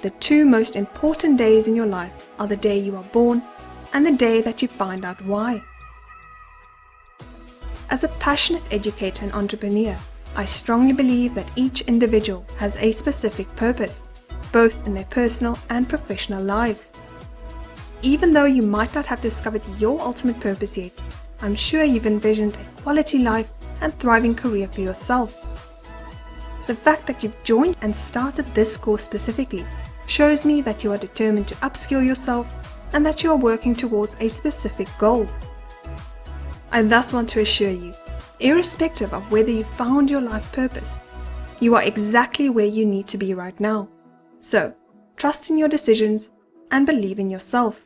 the two most important days in your life are the day you are born and the day that you find out why. As a passionate educator and entrepreneur, I strongly believe that each individual has a specific purpose, both in their personal and professional lives. Even though you might not have discovered your ultimate purpose yet, I'm sure you've envisioned a quality life and thriving career for yourself. The fact that you've joined and started this course specifically shows me that you are determined to upskill yourself and that you are working towards a specific goal. I thus want to assure you, irrespective of whether you found your life purpose, you are exactly where you need to be right now. So, trust in your decisions and believe in yourself.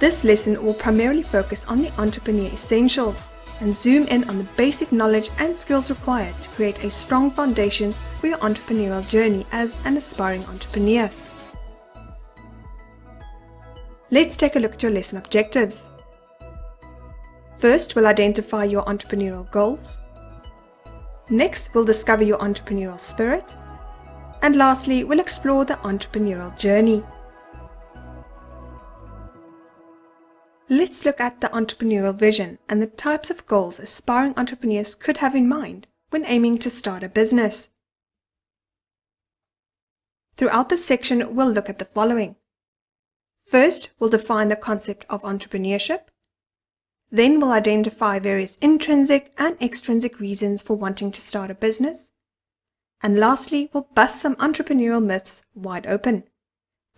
This lesson will primarily focus on the entrepreneur essentials and zoom in on the basic knowledge and skills required to create a strong foundation for your entrepreneurial journey as an aspiring entrepreneur. Let's take a look at your lesson objectives. First, we'll identify your entrepreneurial goals. Next, we'll discover your entrepreneurial spirit. And lastly, we'll explore the entrepreneurial journey. Let's look at the entrepreneurial vision and the types of goals aspiring entrepreneurs could have in mind when aiming to start a business. Throughout this section, we'll look at the following. First, we'll define the concept of entrepreneurship. Then we'll identify various intrinsic and extrinsic reasons for wanting to start a business. And lastly, we'll bust some entrepreneurial myths wide open.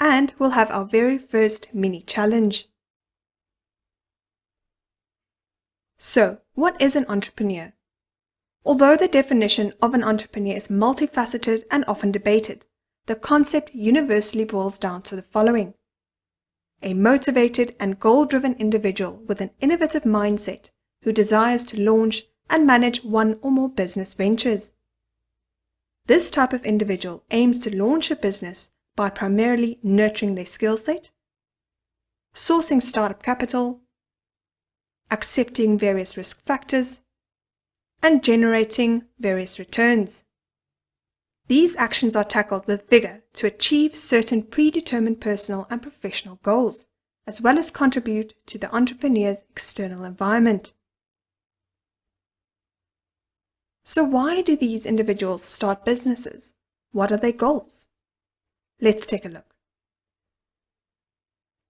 And we'll have our very first mini challenge. So, what is an entrepreneur? Although the definition of an entrepreneur is multifaceted and often debated, the concept universally boils down to the following. A motivated and goal-driven individual with an innovative mindset who desires to launch and manage one or more business ventures. This type of individual aims to launch a business by primarily nurturing their skill set, sourcing startup capital, accepting various risk factors, and generating various returns. These actions are tackled with vigor to achieve certain predetermined personal and professional goals, as well as contribute to the entrepreneur's external environment. So why do these individuals start businesses? What are their goals? Let's take a look.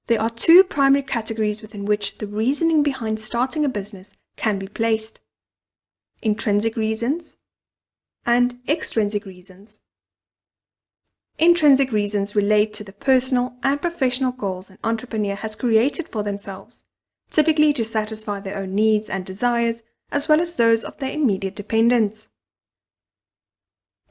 There are two primary categories within which the reasoning behind starting a business can be placed: intrinsic reasons and extrinsic reasons. Intrinsic reasons relate to the personal and professional goals an entrepreneur has created for themselves, typically to satisfy their own needs and desires as well as those of their immediate dependents.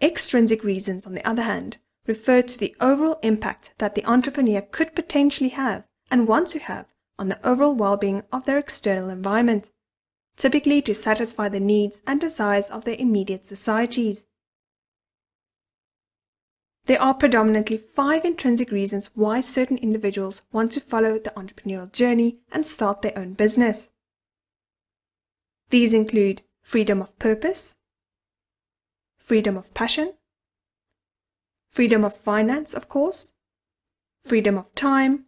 Extrinsic reasons, on the other hand, refer to the overall impact that the entrepreneur could potentially have and want to have on the overall well-being of their external environment, typically to satisfy the needs and desires of their immediate societies. There are predominantly 5 intrinsic reasons why certain individuals want to follow the entrepreneurial journey and start their own business. These include freedom of purpose, freedom of passion, freedom of finance, of course, freedom of time,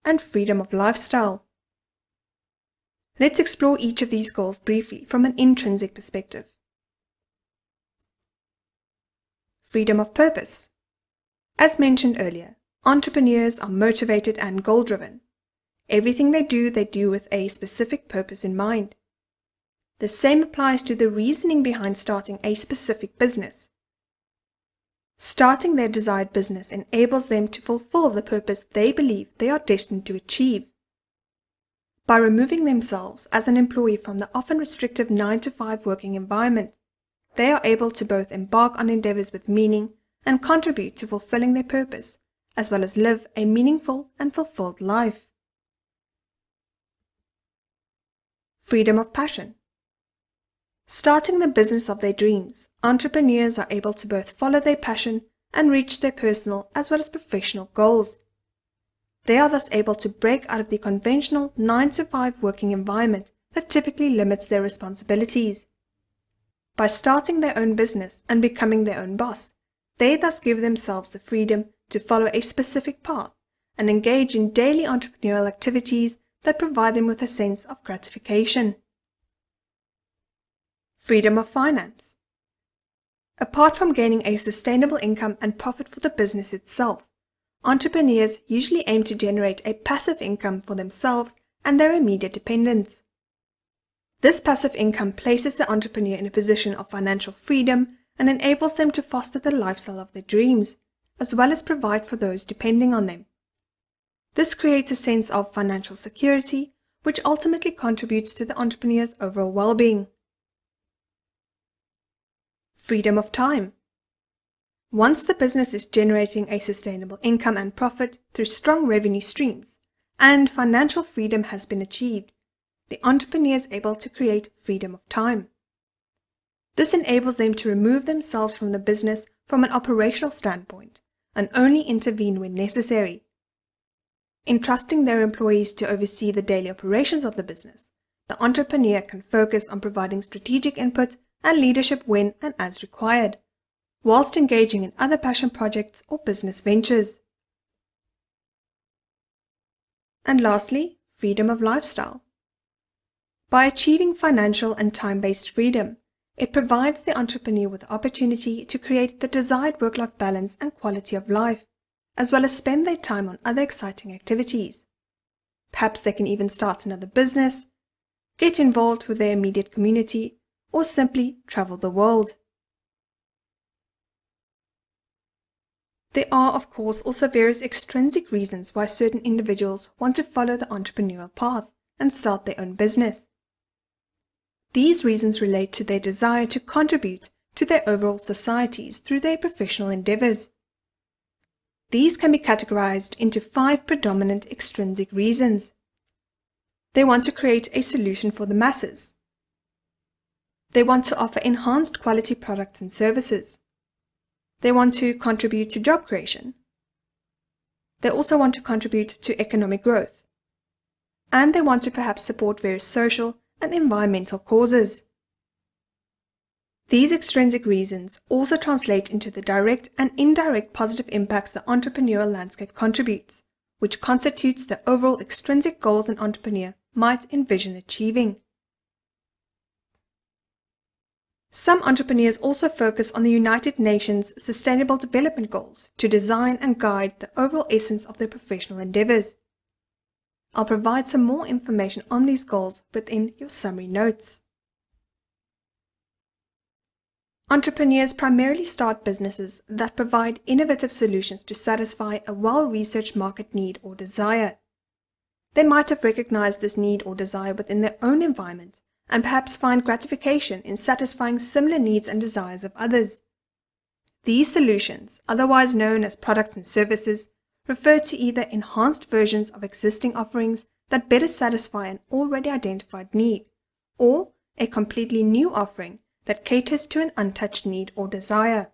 and freedom of lifestyle. Let's explore each of these goals briefly from an intrinsic perspective. Freedom of purpose. As mentioned earlier, entrepreneurs are motivated and goal-driven. Everything they do with a specific purpose in mind. The same applies to the reasoning behind starting a specific business. Starting their desired business enables them to fulfill the purpose they believe they are destined to achieve. By removing themselves as an employee from the often restrictive 9-to-5 working environment, they are able to both embark on endeavors with meaning and contribute to fulfilling their purpose, as well as live a meaningful and fulfilled life. Freedom of passion. Starting the business of their dreams, entrepreneurs are able to both follow their passion and reach their personal as well as professional goals. They are thus able to break out of the conventional 9-to-5 working environment that typically limits their responsibilities. By starting their own business and becoming their own boss, they thus give themselves the freedom to follow a specific path and engage in daily entrepreneurial activities that provide them with a sense of gratification. Freedom of finance. Apart from gaining a sustainable income and profit for the business itself, entrepreneurs usually aim to generate a passive income for themselves and their immediate dependents. This passive income places the entrepreneur in a position of financial freedom and enables them to foster the lifestyle of their dreams, as well as provide for those depending on them. This creates a sense of financial security, which ultimately contributes to the entrepreneur's overall well-being. Freedom of time. Once the business is generating a sustainable income and profit through strong revenue streams, and financial freedom has been achieved, the entrepreneur is able to create freedom of time. This enables them to remove themselves from the business from an operational standpoint and only intervene when necessary. Entrusting their employees to oversee the daily operations of the business, the entrepreneur can focus on providing strategic input and leadership when and as required, whilst engaging in other passion projects or business ventures. And lastly, freedom of lifestyle. By achieving financial and time-based freedom, it provides the entrepreneur with the opportunity to create the desired work-life balance and quality of life, as well as spend their time on other exciting activities. Perhaps they can even start another business, get involved with their immediate community, or simply travel the world. There are, of course, also various extrinsic reasons why certain individuals want to follow the entrepreneurial path and start their own business. These reasons relate to their desire to contribute to their overall societies through their professional endeavors. These can be categorized into 5 predominant extrinsic reasons. They want to create a solution for the masses. They want to offer enhanced quality products and services. They want to contribute to job creation. They also want to contribute to economic growth. And they want to perhaps support various social and environmental causes. These extrinsic reasons also translate into the direct and indirect positive impacts the entrepreneurial landscape contributes, which constitutes the overall extrinsic goals an entrepreneur might envision achieving. Some entrepreneurs also focus on the United Nations Sustainable Development Goals to design and guide the overall essence of their professional endeavors. I'll provide some more information on these goals within your summary notes. Entrepreneurs primarily start businesses that provide innovative solutions to satisfy a well-researched market need or desire. They might have recognized this need or desire within their own environment and perhaps find gratification in satisfying similar needs and desires of others. These solutions, otherwise known as products and services, refer to either enhanced versions of existing offerings that better satisfy an already identified need, or a completely new offering that caters to an untouched need or desire.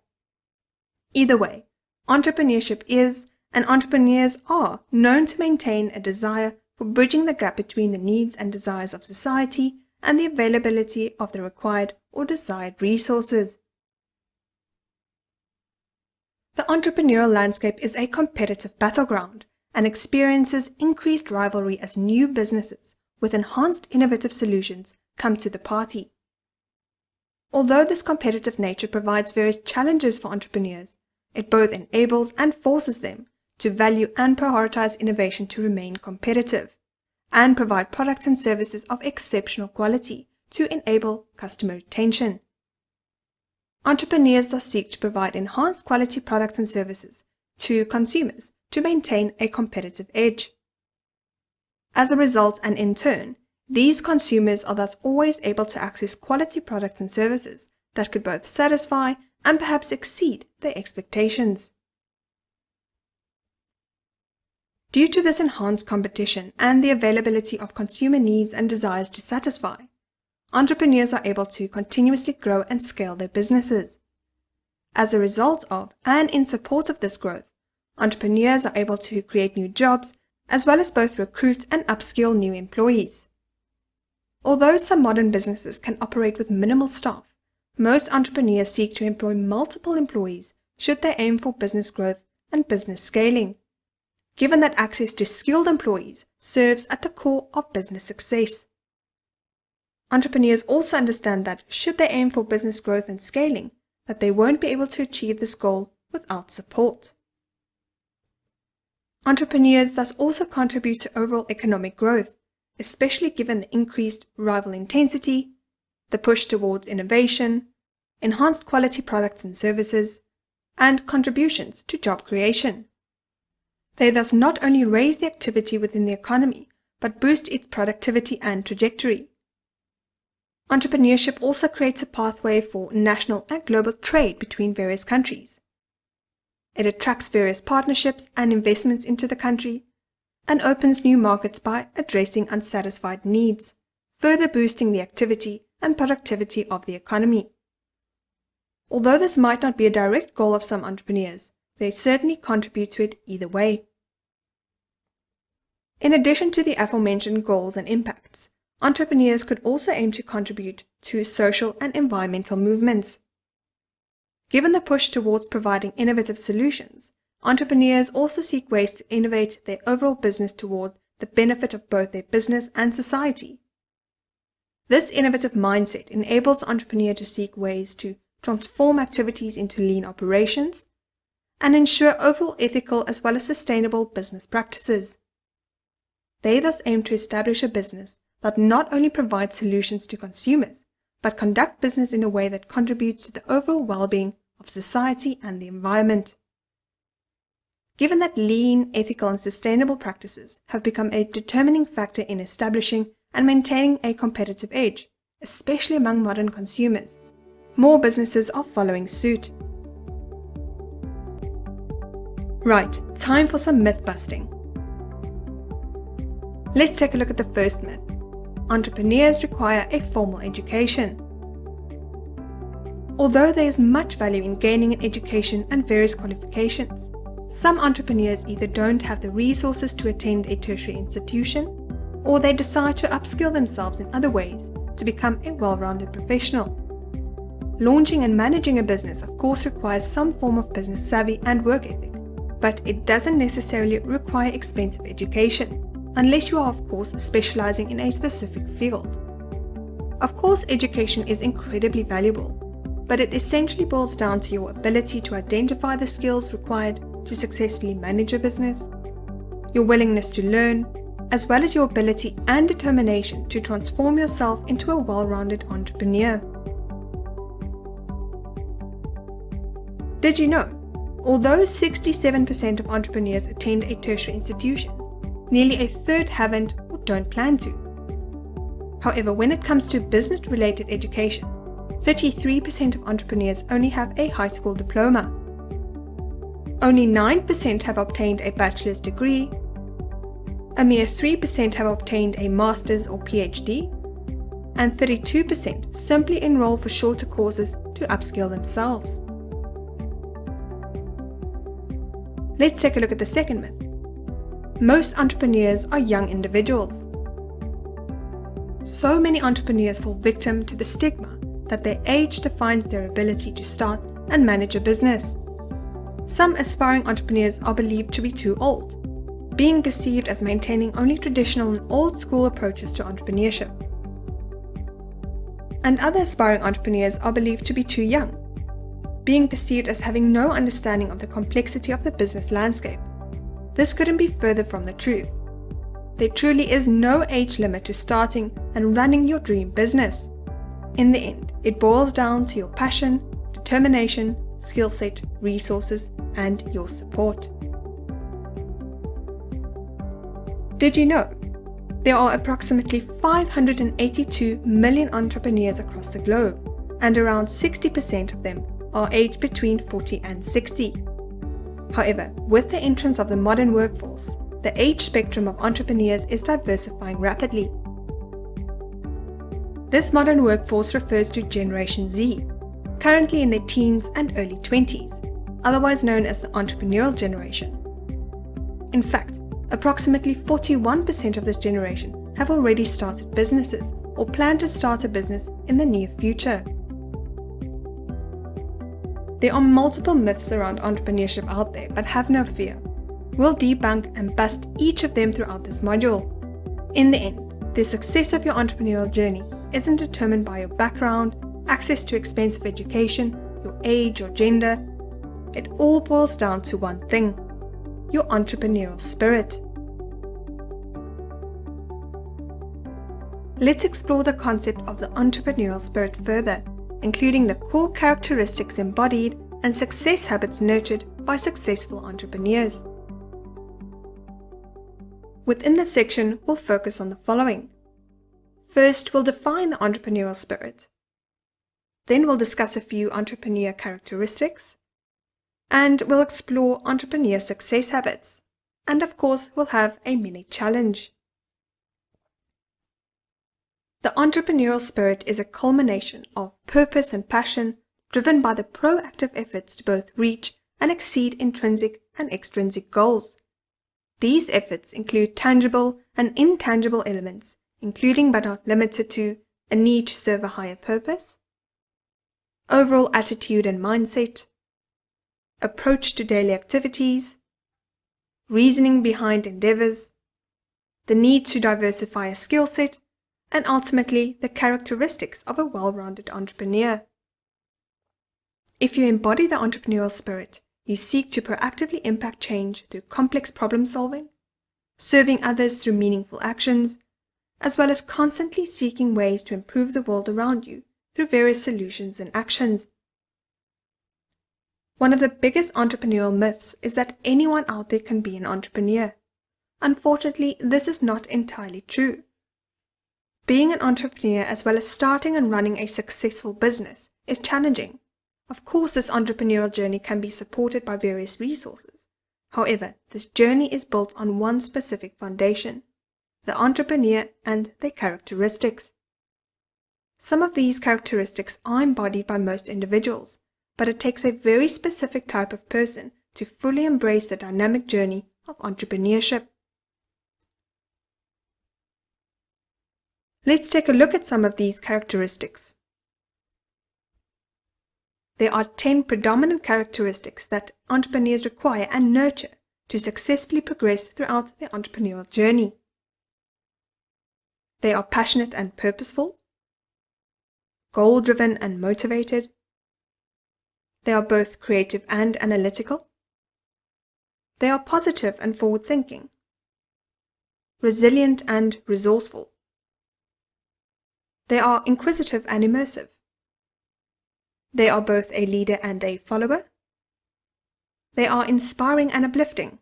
Either way, entrepreneurship is, and entrepreneurs are, known to maintain a desire for bridging the gap between the needs and desires of society and the availability of the required or desired resources. The entrepreneurial landscape is a competitive battleground and experiences increased rivalry as new businesses with enhanced innovative solutions come to the party. Although this competitive nature provides various challenges for entrepreneurs, it both enables and forces them to value and prioritize innovation to remain competitive, and provide products and services of exceptional quality to enable customer retention. Entrepreneurs thus seek to provide enhanced quality products and services to consumers to maintain a competitive edge. As a result, and in turn, these consumers are thus always able to access quality products and services that could both satisfy and perhaps exceed their expectations. Due to this enhanced competition and the availability of consumer needs and desires to satisfy, entrepreneurs are able to continuously grow and scale their businesses. As a result of and in support of this growth, entrepreneurs are able to create new jobs as well as both recruit and upskill new employees. Although some modern businesses can operate with minimal staff, most entrepreneurs seek to employ multiple employees should they aim for business growth and business scaling, given that access to skilled employees serves at the core of business success. Entrepreneurs also understand that should they aim for business growth and scaling, that they won't be able to achieve this goal without support. Entrepreneurs thus also contribute to overall economic growth, especially given the increased rival intensity, the push towards innovation, enhanced quality products and services, and contributions to job creation. They thus not only raise the activity within the economy, but boost its productivity and trajectory. Entrepreneurship also creates a pathway for national and global trade between various countries. It attracts various partnerships and investments into the country and opens new markets by addressing unsatisfied needs, further boosting the activity and productivity of the economy. Although this might not be a direct goal of some entrepreneurs, they certainly contribute to it either way. In addition to the aforementioned goals and impacts, entrepreneurs could also aim to contribute to social and environmental movements. Given the push towards providing innovative solutions, entrepreneurs also seek ways to innovate their overall business toward the benefit of both their business and society. This innovative mindset enables the entrepreneur to seek ways to transform activities into lean operations and ensure overall ethical as well as sustainable business practices. They thus aim to establish a business that not only provides solutions to consumers, but conduct business in a way that contributes to the overall well-being of society and the environment. Given that lean, ethical, and sustainable practices have become a determining factor in establishing and maintaining a competitive edge, especially among modern consumers, more businesses are following suit. Right, time for some myth busting. Let's take a look at the first myth. Entrepreneurs require a formal education. Although there is much value in gaining an education and various qualifications, some entrepreneurs either don't have the resources to attend a tertiary institution, or they decide to upskill themselves in other ways to become a well-rounded professional. Launching and managing a business of course requires some form of business savvy and work ethic, but it doesn't necessarily require expensive education, unless you are of course specializing in a specific field. Of course, education is incredibly valuable, but it essentially boils down to your ability to identify the skills required to successfully manage a business, your willingness to learn, as well as your ability and determination to transform yourself into a well-rounded entrepreneur. Did you know, although 67% of entrepreneurs attend a tertiary institution, nearly a third haven't or don't plan to. However, when it comes to business-related education, 33% of entrepreneurs only have a high school diploma. Only 9% have obtained a bachelor's degree. A mere 3% have obtained a master's or PhD, and 32% simply enroll for shorter courses to upskill themselves. Let's take a look at the second myth. Most entrepreneurs are young individuals. So many entrepreneurs fall victim to the stigma that their age defines their ability to start and manage a business. Some aspiring entrepreneurs are believed to be too old, being perceived as maintaining only traditional and old-school approaches to entrepreneurship. And other aspiring entrepreneurs are believed to be too young, being perceived as having no understanding of the complexity of the business landscape. This couldn't be further from the truth. There truly is no age limit to starting and running your dream business. In the end, it boils down to your passion, determination, skill set, resources, and your support. Did you know? There are approximately 582 million entrepreneurs across the globe, and around 60% of them are aged between 40 and 60. However, with the entrance of the modern workforce, the age spectrum of entrepreneurs is diversifying rapidly. This modern workforce refers to Generation Z, currently in their teens and early 20s, otherwise known as the entrepreneurial generation. In fact, approximately 41% of this generation have already started businesses or plan to start a business in the near future. There are multiple myths around entrepreneurship out there, but have no fear. We'll debunk and bust each of them throughout this module. In the end, the success of your entrepreneurial journey isn't determined by your background, access to expensive education, your age or gender. It all boils down to one thing: your entrepreneurial spirit. Let's explore the concept of the entrepreneurial spirit further, including the core characteristics embodied and success habits nurtured by successful entrepreneurs. Within this section, we'll focus on the following. First, we'll define the entrepreneurial spirit. Then we'll discuss a few entrepreneur characteristics. And we'll explore entrepreneur success habits. And of course, we'll have a mini challenge. The entrepreneurial spirit is a culmination of purpose and passion driven by the proactive efforts to both reach and exceed intrinsic and extrinsic goals. These efforts include tangible and intangible elements, including but not limited to a need to serve a higher purpose, overall attitude and mindset, approach to daily activities, reasoning behind endeavors, the need to diversify a skill set, and ultimately the characteristics of a well-rounded entrepreneur. If you embody the entrepreneurial spirit, you seek to proactively impact change through complex problem solving, serving others through meaningful actions, as well as constantly seeking ways to improve the world around you through various solutions and actions. One of the biggest entrepreneurial myths is that anyone out there can be an entrepreneur. Unfortunately, this is not entirely true. Being an entrepreneur as well as starting and running a successful business is challenging. Of course, this entrepreneurial journey can be supported by various resources. However, this journey is built on one specific foundation: the entrepreneur and their characteristics. Some of these characteristics are embodied by most individuals, but it takes a very specific type of person to fully embrace the dynamic journey of entrepreneurship. Let's take a look at some of these characteristics. There are 10 predominant characteristics that entrepreneurs require and nurture to successfully progress throughout their entrepreneurial journey. They are passionate and purposeful, goal-driven and motivated. They are both creative and analytical. They are positive and forward-thinking, resilient and resourceful. They are inquisitive and immersive. They are both a leader and a follower. They are inspiring and uplifting.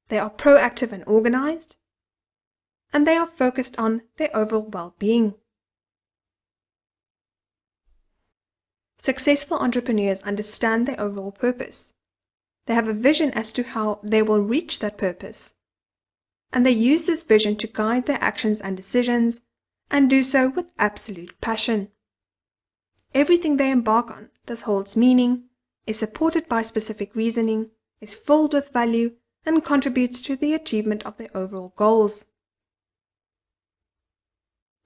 They are proactive and organized. And they are focused on their overall well-being. Successful entrepreneurs understand their overall purpose. They have a vision as to how they will reach that purpose. And they use this vision to guide their actions and decisions, and do so with absolute passion. Everything they embark on thus holds meaning, is supported by specific reasoning, is filled with value, and contributes to the achievement of their overall goals.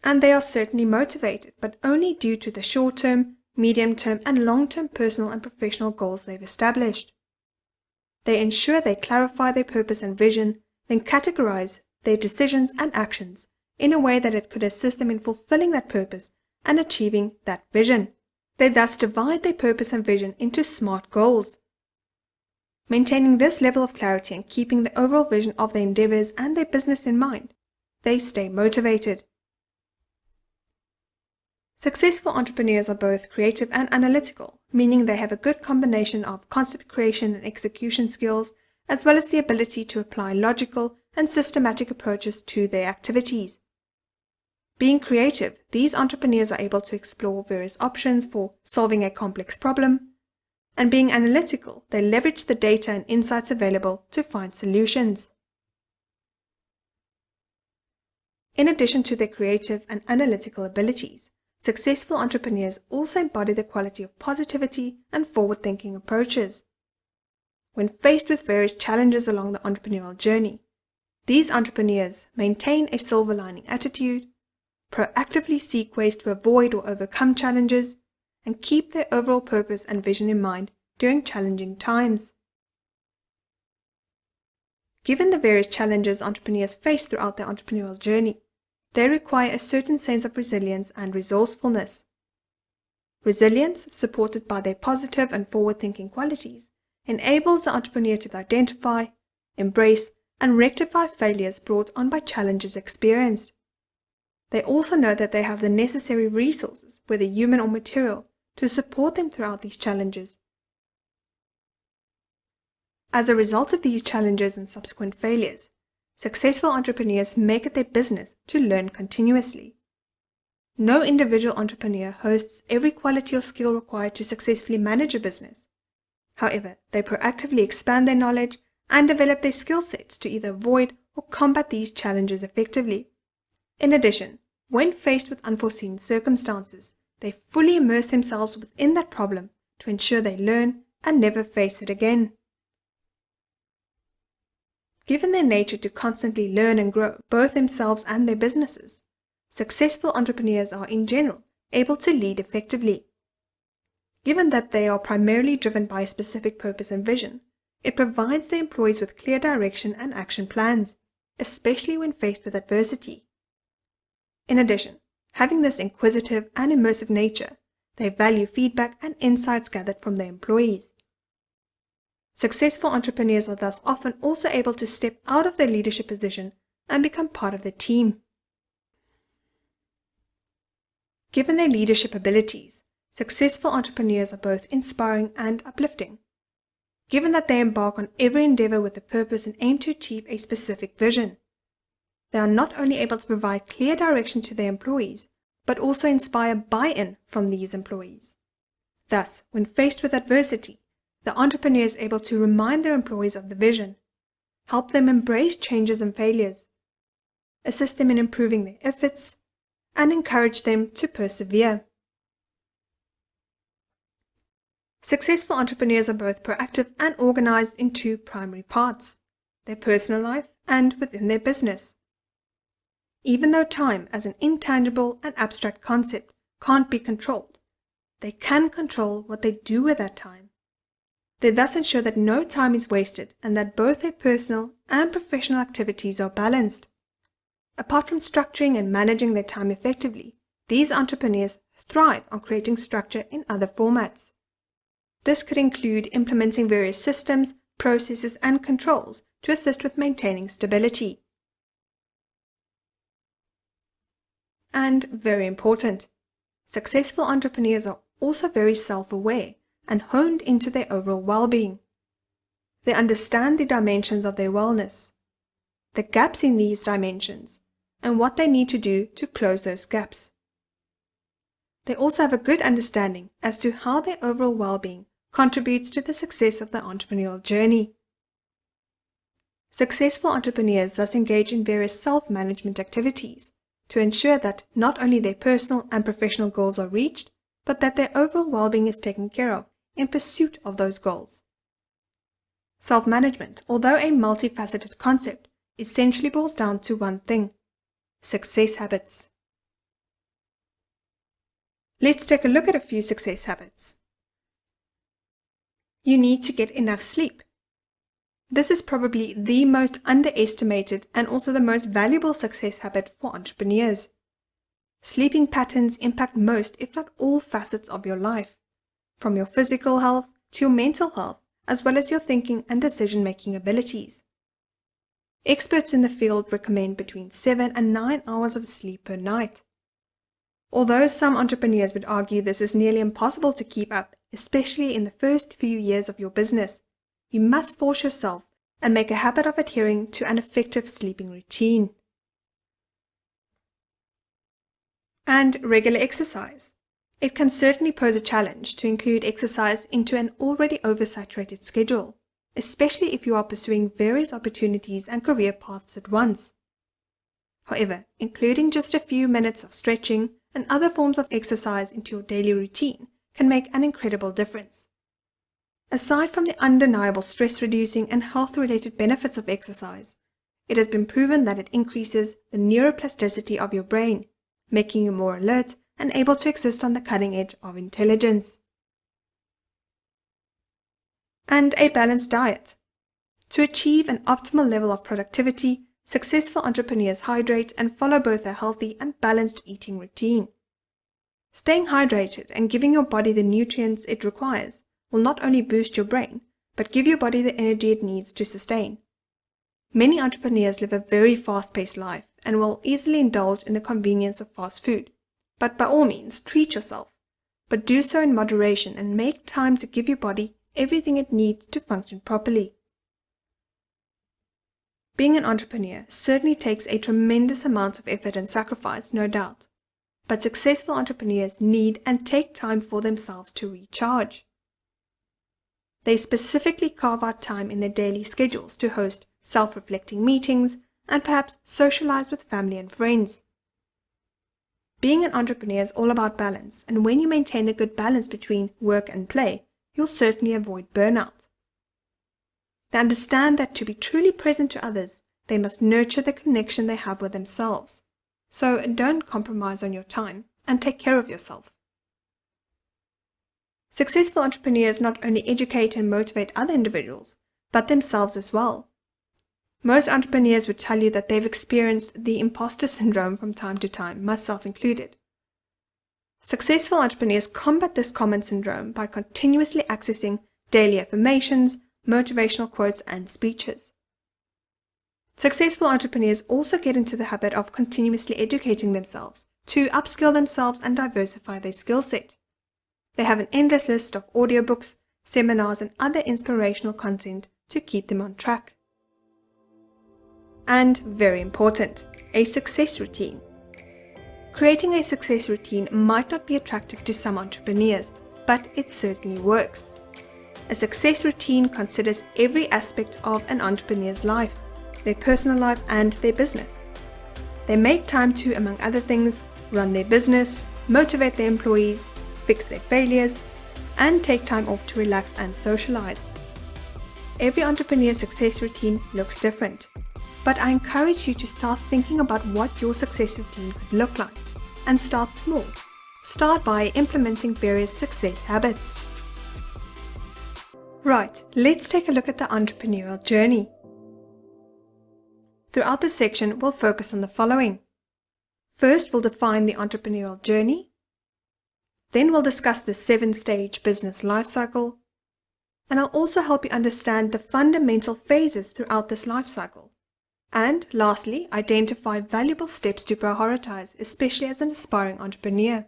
And they are certainly motivated, but only due to the short-term, medium-term, and long-term personal and professional goals they've established. They ensure they clarify their purpose and vision, then categorize their decisions and actions in a way that it could assist them in fulfilling that purpose and achieving that vision. They thus divide their purpose and vision into SMART goals. Maintaining this level of clarity and keeping the overall vision of their endeavors and their business in mind, they stay motivated. Successful entrepreneurs are both creative and analytical, meaning they have a good combination of concept creation and execution skills, as well as the ability to apply logical and systematic approaches to their activities. Being creative, these entrepreneurs are able to explore various options for solving a complex problem, and being analytical, they leverage the data and insights available to find solutions. In addition to their creative and analytical abilities, successful entrepreneurs also embody the quality of positivity and forward-thinking approaches. When faced with various challenges along the entrepreneurial journey, these entrepreneurs maintain a silver lining attitude, proactively seek ways to avoid or overcome challenges, and keep their overall purpose and vision in mind during challenging times. Given the various challenges entrepreneurs face throughout their entrepreneurial journey, they require a certain sense of resilience and resourcefulness. Resilience, supported by their positive and forward-thinking qualities, enables the entrepreneur to identify, embrace, and rectify failures brought on by challenges experienced. They also know that they have the necessary resources, whether human or material, to support them throughout these challenges. As a result of these challenges and subsequent failures, successful entrepreneurs make it their business to learn continuously. No individual entrepreneur hosts every quality or skill required to successfully manage a business. However, they proactively expand their knowledge and develop their skill sets to either avoid or combat these challenges effectively. In addition, when faced with unforeseen circumstances, they fully immerse themselves within that problem to ensure they learn and never face it again. Given their nature to constantly learn and grow, both themselves and their businesses, successful entrepreneurs are in general able to lead effectively. Given that they are primarily driven by a specific purpose and vision, it provides their employees with clear direction and action plans, especially when faced with adversity. In addition, having this inquisitive and immersive nature, they value feedback and insights gathered from their employees. Successful entrepreneurs are thus often also able to step out of their leadership position and become part of the team. Given their leadership abilities, successful entrepreneurs are both inspiring and uplifting. Given that they embark on every endeavor with a purpose and aim to achieve a specific vision, they are not only able to provide clear direction to their employees, but also inspire buy-in from these employees. Thus, when faced with adversity, the entrepreneur is able to remind their employees of the vision, help them embrace changes and failures, assist them in improving their efforts, and encourage them to persevere. Successful entrepreneurs are both proactive and organized in two primary parts: their personal life and within their business. Even though time as an intangible and abstract concept can't be controlled, they can control what they do with that time. They thus ensure that no time is wasted and that both their personal and professional activities are balanced. Apart from structuring and managing their time effectively, these entrepreneurs thrive on creating structure in other formats. This could include implementing various systems, processes, and controls to assist with maintaining stability. And very important, successful entrepreneurs are also very self-aware and honed into their overall well-being. They understand the dimensions of their wellness, the gaps in these dimensions, and what they need to do to close those gaps. They also have a good understanding as to how their overall well-being contributes to the success of the entrepreneurial journey. Successful entrepreneurs thus engage in various self-management activities to ensure that not only their personal and professional goals are reached, but that their overall well-being is taken care of in pursuit of those goals. Self-management, although a multifaceted concept, essentially boils down to one thing: success habits. Let's take a look at a few success habits. You need to get enough sleep. This is probably the most underestimated and also the most valuable success habit for entrepreneurs. Sleeping patterns impact most, if not all, facets of your life, from your physical health to your mental health, as well as your thinking and decision-making abilities. Experts in the field recommend between 7 and 9 hours of sleep per night. Although some entrepreneurs would argue this is nearly impossible to keep up, especially in the first few years of your business, you must force yourself and make a habit of adhering to an effective sleeping routine. And regular exercise. It can certainly pose a challenge to include exercise into an already oversaturated schedule, especially if you are pursuing various opportunities and career paths at once. However, including just a few minutes of stretching and other forms of exercise into your daily routine can make an incredible difference. Aside from the undeniable stress-reducing and health-related benefits of exercise, it has been proven that it increases the neuroplasticity of your brain, making you more alert and able to exist on the cutting edge of intelligence. And a balanced diet. To achieve an optimal level of productivity, successful entrepreneurs hydrate and follow both a healthy and balanced eating routine. Staying hydrated and giving your body the nutrients it requires will not only boost your brain, but give your body the energy it needs to sustain. Many entrepreneurs live a very fast-paced life and will easily indulge in the convenience of fast food. But by all means, treat yourself, but do so in moderation and make time to give your body everything it needs to function properly. Being an entrepreneur certainly takes a tremendous amount of effort and sacrifice, no doubt, but successful entrepreneurs need and take time for themselves to recharge. They specifically carve out time in their daily schedules to host self-reflecting meetings and perhaps socialize with family and friends. Being an entrepreneur is all about balance, and when you maintain a good balance between work and play, you'll certainly avoid burnout. They understand that to be truly present to others, they must nurture the connection they have with themselves. So don't compromise on your time and take care of yourself. Successful entrepreneurs not only educate and motivate other individuals, but themselves as well. Most entrepreneurs would tell you that they've experienced the imposter syndrome from time to time, myself included. Successful entrepreneurs combat this common syndrome by continuously accessing daily affirmations, motivational quotes, and speeches. Successful entrepreneurs also get into the habit of continuously educating themselves to upskill themselves and diversify their skill set. They have an endless list of audiobooks, seminars, and other inspirational content to keep them on track. And very important, a success routine. Creating a success routine might not be attractive to some entrepreneurs, but it certainly works. A success routine considers every aspect of an entrepreneur's life, their personal life and their business. They make time to, among other things, run their business, motivate their employees, fix their failures, and take time off to relax and socialize. Every entrepreneur's success routine looks different, but I encourage you to start thinking about what your success routine could look like, and start small. Start by implementing various success habits. Right, let's take a look at the entrepreneurial journey. Throughout this section, we'll focus on the following. First, we'll define the entrepreneurial journey. Then we'll discuss the 7-stage business lifecycle. And I'll also help you understand the fundamental phases throughout this lifecycle. And lastly, identify valuable steps to prioritize, especially as an aspiring entrepreneur.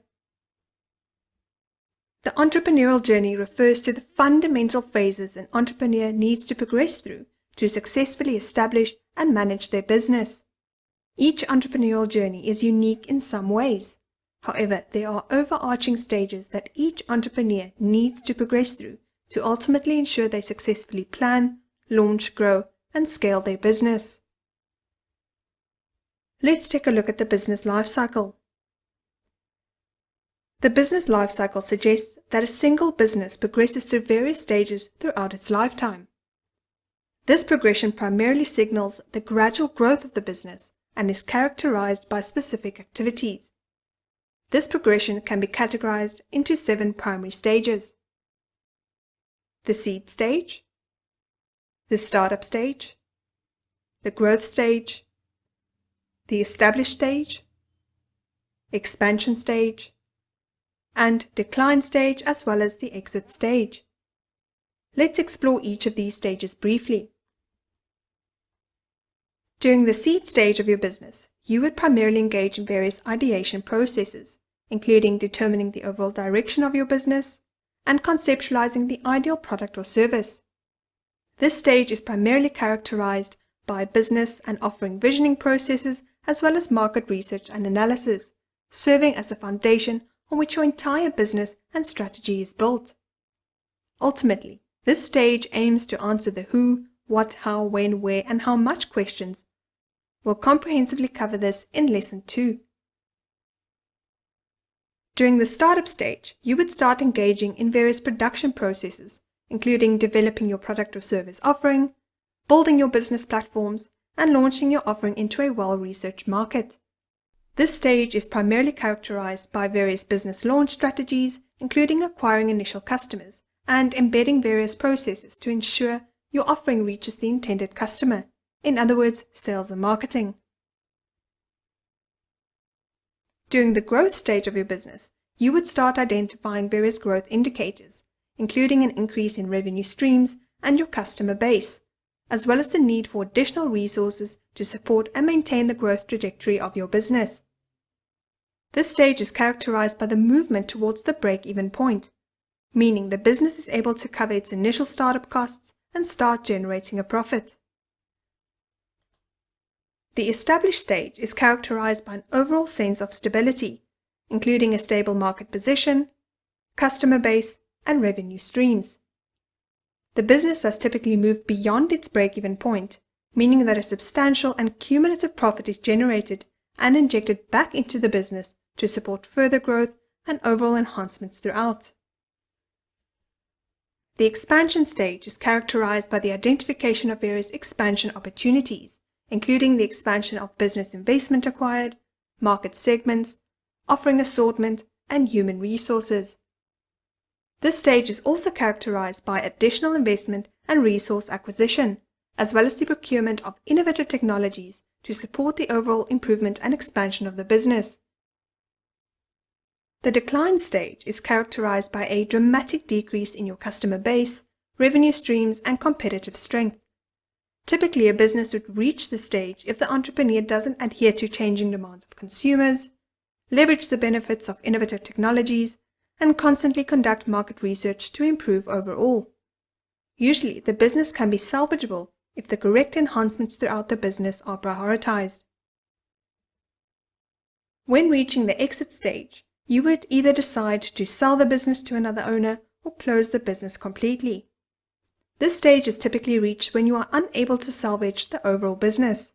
The entrepreneurial journey refers to the fundamental phases an entrepreneur needs to progress through to successfully establish and manage their business. Each entrepreneurial journey is unique in some ways. However, there are overarching stages that each entrepreneur needs to progress through to ultimately ensure they successfully plan, launch, grow, and scale their business. Let's take a look at the business lifecycle. The business lifecycle suggests that a single business progresses through various stages throughout its lifetime. This progression primarily signals the gradual growth of the business and is characterized by specific activities. This progression can be categorized into 7 primary stages: the seed stage, the startup stage, the growth stage, the established stage, expansion stage, and decline stage, as well as the exit stage. Let's explore each of these stages briefly. During the seed stage of your business, you would primarily engage in various ideation processes, including determining the overall direction of your business and conceptualizing the ideal product or service. This stage is primarily characterized by business and offering visioning processes as well as market research and analysis, serving as the foundation on which your entire business and strategy is built. Ultimately, this stage aims to answer the who, what, how, when, where, and how much questions. We'll comprehensively cover this in Lesson 2. During the startup stage, you would start engaging in various production processes, including developing your product or service offering, building your business platforms, and launching your offering into a well-researched market. This stage is primarily characterized by various business launch strategies, including acquiring initial customers and embedding various processes to ensure your offering reaches the intended customer. In other words, sales and marketing. During the growth stage of your business, you would start identifying various growth indicators, including an increase in revenue streams and your customer base, as well as the need for additional resources to support and maintain the growth trajectory of your business. This stage is characterized by the movement towards the break-even point, meaning the business is able to cover its initial startup costs and start generating a profit. The established stage is characterized by an overall sense of stability, including a stable market position, customer base, and revenue streams. The business has typically moved beyond its break-even point, meaning that a substantial and cumulative profit is generated and injected back into the business to support further growth and overall enhancements throughout. The expansion stage is characterized by the identification of various expansion opportunities, including the expansion of business investment acquired, market segments, offering assortment, and human resources. This stage is also characterized by additional investment and resource acquisition, as well as the procurement of innovative technologies to support the overall improvement and expansion of the business. The decline stage is characterized by a dramatic decrease in your customer base, revenue streams, and competitive strength. Typically, a business would reach this stage if the entrepreneur doesn't adhere to changing demands of consumers, leverage the benefits of innovative technologies, and constantly conduct market research to improve overall. Usually, the business can be salvageable if the correct enhancements throughout the business are prioritized. When reaching the exit stage, you would either decide to sell the business to another owner or close the business completely. This stage is typically reached when you are unable to salvage the overall business.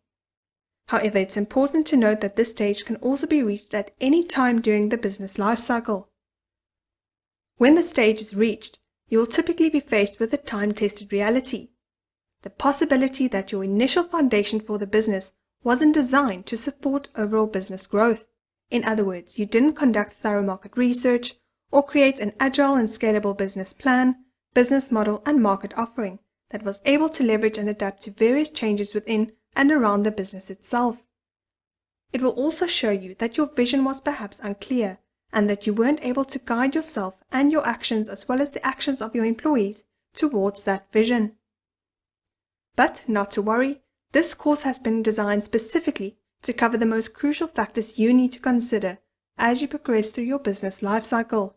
However, it's important to note that this stage can also be reached at any time during the business life cycle. When the stage is reached, you will typically be faced with a time-tested reality, the possibility that your initial foundation for the business wasn't designed to support overall business growth. In other words, you didn't conduct thorough market research or create an agile and scalable business plan, business model, and market offering that was able to leverage and adapt to various changes within and around the business itself. It will also show you that your vision was perhaps unclear and that you weren't able to guide yourself and your actions as well as the actions of your employees towards that vision. But not to worry, this course has been designed specifically to cover the most crucial factors you need to consider as you progress through your business life cycle.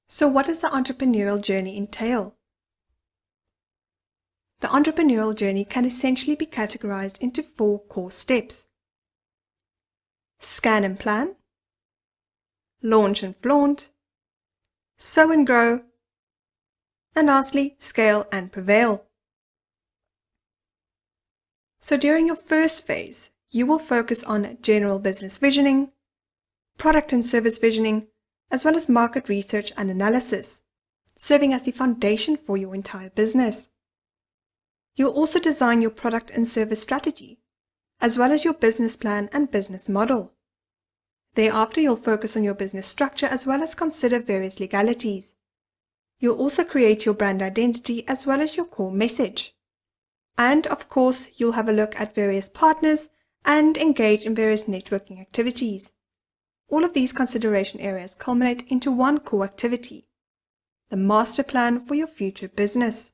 So what does the entrepreneurial journey entail? The entrepreneurial journey can essentially be categorized into 4 core steps: scan and plan, launch and flaunt, sow and grow, and lastly, scale and prevail. So during your first phase, you will focus on general business visioning, product and service visioning, as well as market research and analysis, serving as the foundation for your entire business. You'll also design your product and service strategy, as well as your business plan and business model. Thereafter, you'll focus on your business structure as well as consider various legalities. You'll also create your brand identity as well as your core message. And of course, you'll have a look at various partners and engage in various networking activities. All of these consideration areas culminate into one core activity: the master plan for your future business.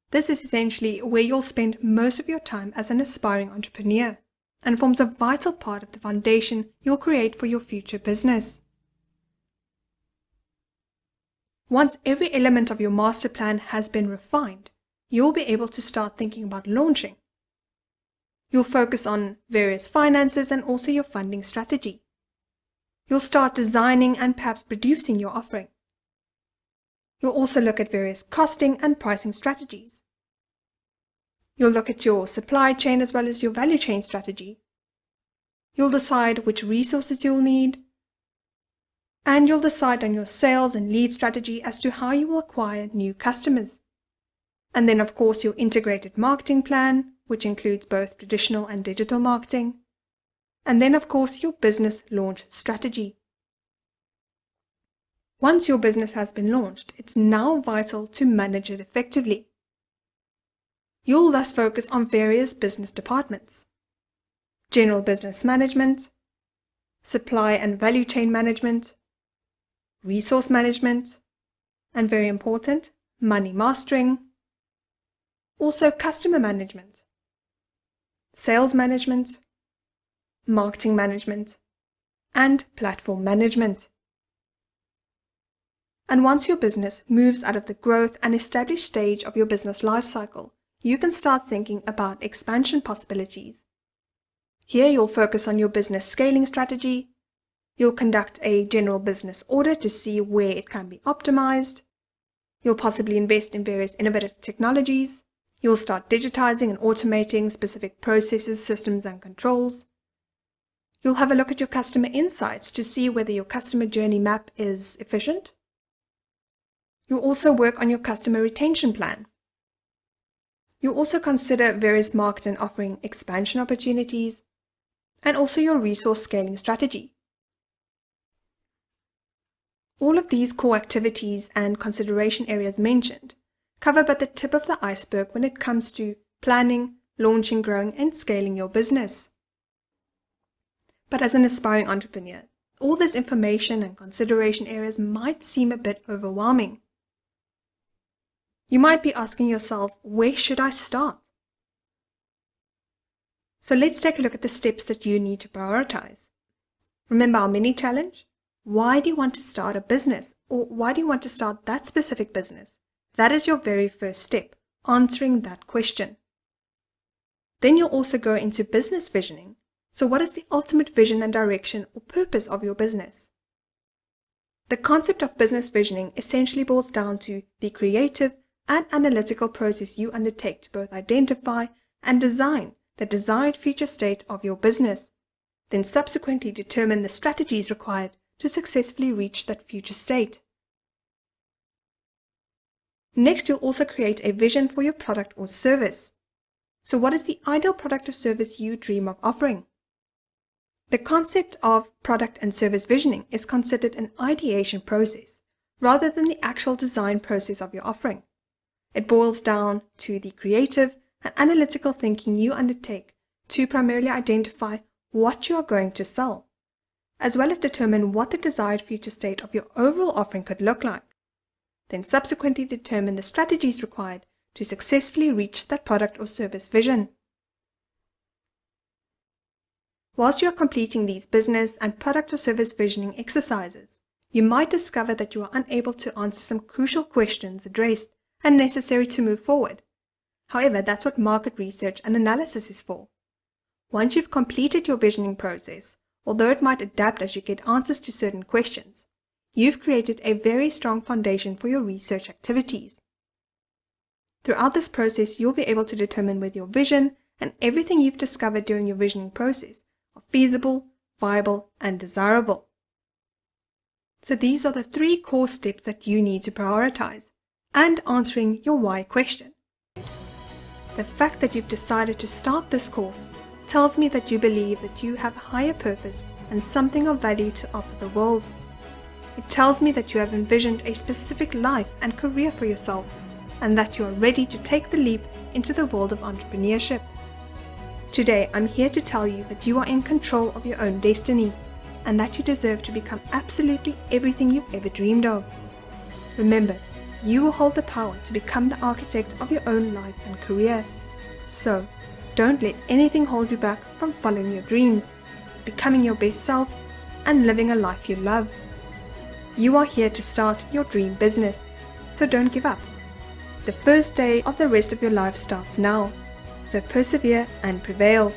This is essentially where you'll spend most of your time as an aspiring entrepreneur and forms a vital part of the foundation you'll create for your future business. Once every element of your master plan has been refined, you'll be able to start thinking about launching. You'll focus on various finances and also your funding strategy. You'll start designing and perhaps producing your offering. You'll also look at various costing and pricing strategies. You'll look at your supply chain as well as your value chain strategy. You'll decide which resources you'll need. And you'll decide on your sales and lead strategy as to how you will acquire new customers. And then, of course, your integrated marketing plan, which includes both traditional and digital marketing. And then, of course, your business launch strategy. Once your business has been launched, it's now vital to manage it effectively. You'll thus focus on various business departments: general business management, supply and value chain management, resource management, and very important, money mastering, also customer management, sales management, marketing management, and platform management. And once your business moves out of the growth and established stage of your business lifecycle, you can start thinking about expansion possibilities. Here you'll focus on your business scaling strategy. You'll conduct a general business audit to see where it can be optimized. You'll possibly invest in various innovative technologies. You'll start digitizing and automating specific processes, systems, and controls. You'll have a look at your customer insights to see whether your customer journey map is efficient. You'll also work on your customer retention plan. You'll also consider various market and offering expansion opportunities, and also your resource scaling strategy. All of these core activities and consideration areas mentioned cover but the tip of the iceberg when it comes to planning, launching, growing, and scaling your business. But as an aspiring entrepreneur, all this information and consideration areas might seem a bit overwhelming. You might be asking yourself, where should I start? So let's take a look at the steps that you need to prioritize. Remember our mini challenge? Why do you want to start a business? Or why do you want to start that specific business? That is your very first step, answering that question. Then you'll also go into business visioning. So what is the ultimate vision and direction or purpose of your business? The concept of business visioning essentially boils down to the creative and analytical process you undertake to both identify and design the desired future state of your business, then subsequently determine the strategies required to successfully reach that future state. Next, you'll also create a vision for your product or service. So what is the ideal product or service you dream of offering? The concept of product and service visioning is considered an ideation process rather than the actual design process of your offering. It boils down to the creative and analytical thinking you undertake to primarily identify what you are going to sell, as well as determine what the desired future state of your overall offering could look like. Then subsequently determine the strategies required to successfully reach that product or service vision. Whilst you are completing these business and product or service visioning exercises, you might discover that you are unable to answer some crucial questions addressed and necessary to move forward. However, that's what market research and analysis is for. Once you've completed your visioning process, although it might adapt as you get answers to certain questions, you've created a very strong foundation for your research activities. Throughout this process, you'll be able to determine whether your vision and everything you've discovered during your visioning process are feasible, viable, and desirable. So these are the 3 core steps that you need to prioritize, and answering your why question. The fact that you've decided to start this course tells me that you believe that you have a higher purpose and something of value to offer the world. It tells me that you have envisioned a specific life and career for yourself, and that you are ready to take the leap into the world of entrepreneurship. Today, I'm here to tell you that you are in control of your own destiny, and that you deserve to become absolutely everything you've ever dreamed of. Remember, you will hold the power to become the architect of your own life and career. So, don't let anything hold you back from following your dreams, becoming your best self, and living a life you love. You are here to start your dream business, so don't give up. The first day of the rest of your life starts now, so persevere and prevail.